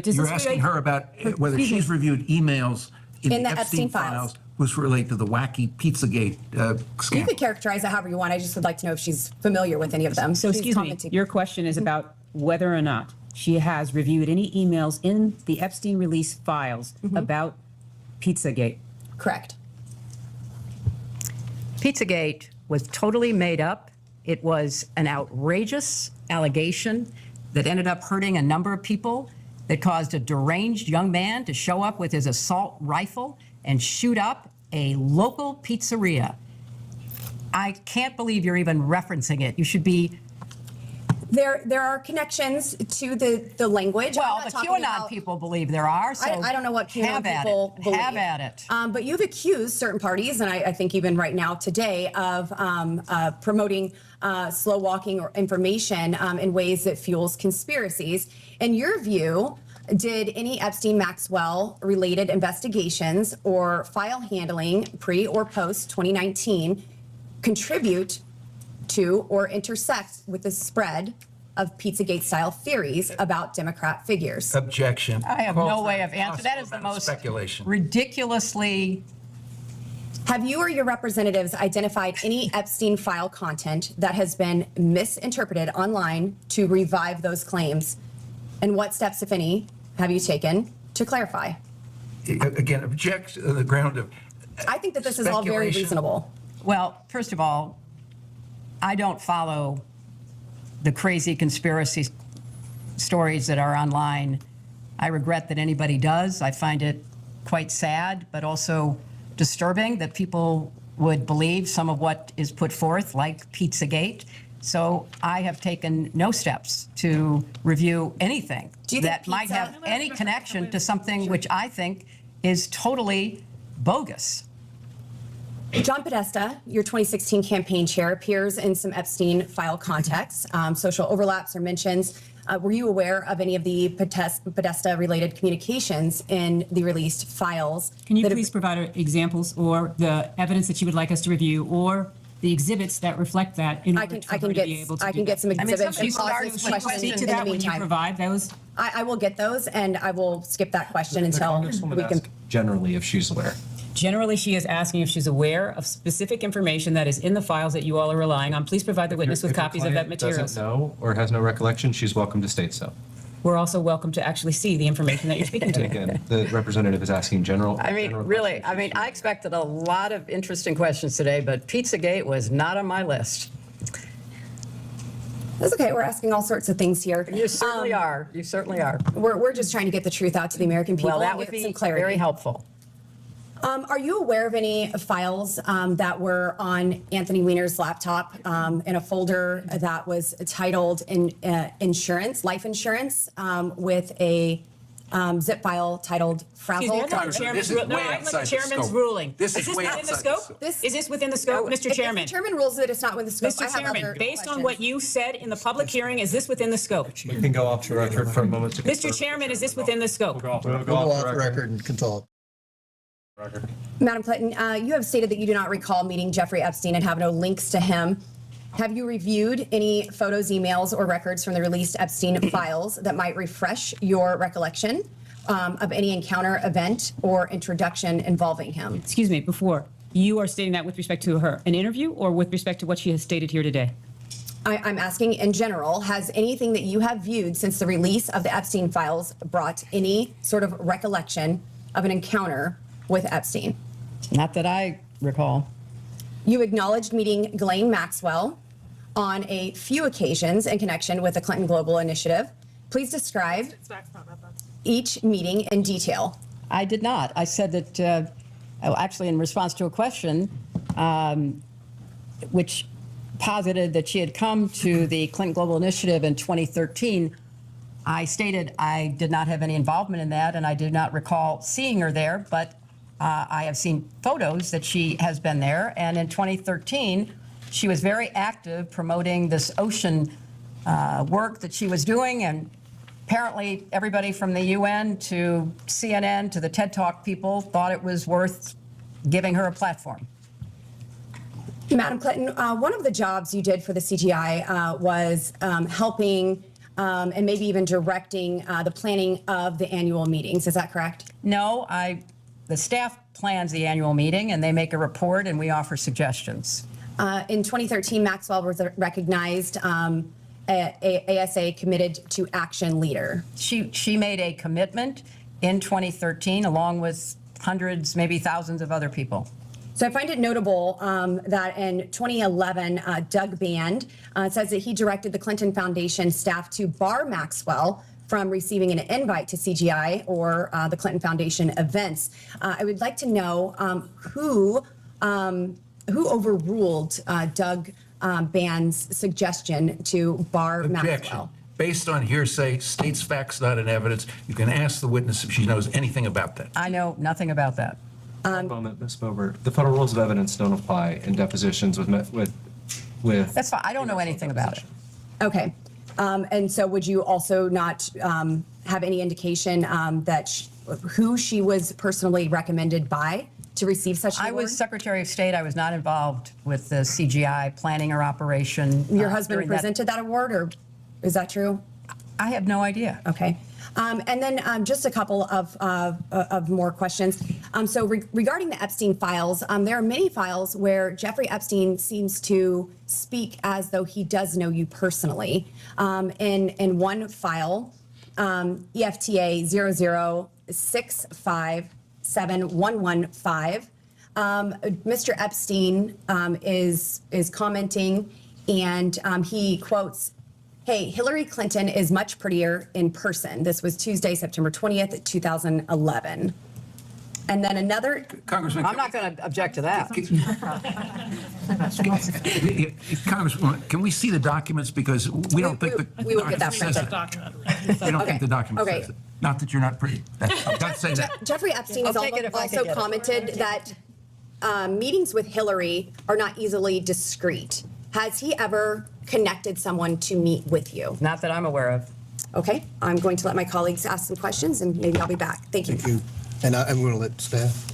You're asking her about whether she's reviewed emails in the Epstein files which relate to the wacky Pizzagate You scandal. could characterize it however you want. I just would like to know if she's familiar with any of them. So, excuse me, your question is about whether or not she has reviewed any emails in the Epstein release files about Pizzagate. Correct. Pizzagate was totally made up. It was an outrageous allegation that ended up hurting a number of people, that caused a deranged young man to show up with his assault rifle and shoot up a local pizzeria. I can't believe you're even referencing it. You should be. There are connections to the language. Well, the QAnon people believe there are, so I don't know what QAnon have people at it. believe. Have at it. But you've accused certain parties, and I think even right now today, of promoting slow walking or information in ways that fuels conspiracies. In your view, did any Epstein-Maxwell related investigations or file handling pre or post 2019 contribute to or intersect with the spread of Pizzagate-style theories about Democrat figures? Objection. I have no way of answering. That is the most ridiculously. Have you or your representatives identified any Epstein file content that has been misinterpreted online to revive those claims? And what steps, if any, have you taken to clarify? Again, object on the ground of I think that this is all very speculation. reasonable. Well, first of all, I don't follow the crazy conspiracy stories that are online. I regret that anybody does. I find it quite sad, but also disturbing that people would believe some of what is put forth, like Pizzagate. So I have taken no steps to review anything that might have any connection to something which I think is totally bogus. John Podesta, your 2016 campaign chair, appears in some Epstein file contexts, social overlaps or mentions. Were you aware of any of the Podesta-related communications in the released files? Can you please provide examples or the evidence that you would like us to review, or the exhibits that reflect that in order for her to be able to I can get some exhibits and pause this question in the meantime. Provide those. I will get those, and I will skip that question until we can. Generally, if she's aware. Generally, she is asking if she's aware of specific information that is in the files that you all are relying on. Please provide the witness with copies of that material. Doesn't know or has no recollection, she's welcome to state so. We're also welcome to actually see the information that you're speaking to. And again, the representative is asking general. I mean, really, I expected a lot of interesting questions today, but Pizzagate was not on my list. That's okay. We're asking all sorts of things here. You certainly are. You certainly are. We're just trying to get the truth out to the American people. Well, that and would get be some clarity. very helpful. Are you aware of any files that were on Anthony Weiner's laptop in a folder that was titled insurance, life insurance, with a zip file titled frazzle? This is way outside the Chairman's scope. ruling. This is this way within the outside the scope? scope. Is this within the scope, Mr. Chairman? If the chairman rules that it's not within the scope, I Mr. have Chairman, other based on questions. what you said in the public hearing, is this within the scope? We can go off the record for a moment to Mr. Chairman, is this within the scope? We'll We'll go off the record and can talk. Madam Clinton, you have stated that you do not recall meeting Jeffrey Epstein and have no links to him. Have you reviewed any photos, emails, or records from the released Epstein files that might refresh your recollection of any encounter, event, or introduction involving him? Excuse me, before, you are stating that with respect to her, an interview, or with respect to what she has stated here today? I'm asking in general, has anything that you have viewed since the release of the Epstein files brought any sort of recollection of an encounter with Epstein? Not that I recall. You acknowledged meeting Ghislaine Maxwell on a few occasions in connection with the Clinton Global Initiative. Please describe each meeting in detail. I did not. I said that, actually in response to a question, which posited that she had come to the Clinton Global Initiative in 2013, I stated I did not have any involvement in that, and I did not recall seeing her there, but I have seen photos that she has been there, and in 2013, she was very active promoting this ocean work that she was doing, and apparently everybody from the UN to CNN to the TED Talk people thought it was worth giving her a platform. Madam Clinton, one of the jobs you did for the CGI was helping and maybe even directing the planning of the annual meetings. Is that correct? No, the staff plans the annual meeting, and they make a report, and we offer suggestions. In 2013, Maxwell was recognized ASA Committed to Action Leader. She made a commitment in 2013, along with hundreds, maybe thousands of other people. So I find it notable that in 2011, Doug Band says that he directed the Clinton Foundation staff to bar Maxwell from receiving an invite to CGI or the Clinton Foundation events. I would like to know who overruled Doug Band's suggestion to bar Objection. Maxwell. Based on hearsay, states facts not in evidence. You can ask the witness if she knows anything about that. I know nothing about that. One moment, Ms. Boebert. The federal rules of evidence don't apply in depositions with. That's fine. I don't know anything about it. Okay. And so would you also not have any indication that who she was personally recommended by to receive such an I award? was Secretary of State. I was not involved with the CGI planning or operation. Your husband during that. presented that award, or is that true? I have no idea. Okay. And then just a couple of more questions. So regarding the Epstein files, there are many files where Jeffrey Epstein seems to speak as though he does know you personally. In one file, EFTA 006571115, Mr. Epstein is commenting, and he quotes, "Hey, Hillary Clinton is much prettier in person." This was Tuesday, September 20th, 2011. And then another, Congressman, I'm not going to object to that. Congresswoman, can we see the documents, because we don't think the we will get that document says printed. it. We don't think the document Okay. says it. Not that you're not pretty. I've got to say that. Jeffrey Epstein has I'll take it if I can also get it. commented that meetings with Hillary are not easily discreet. Has he ever connected someone to meet with you? Not that I'm aware of. Okay, I'm going to let my colleagues ask some questions, and maybe I'll be back. Thank you. Thank you. And I'm going to let staff.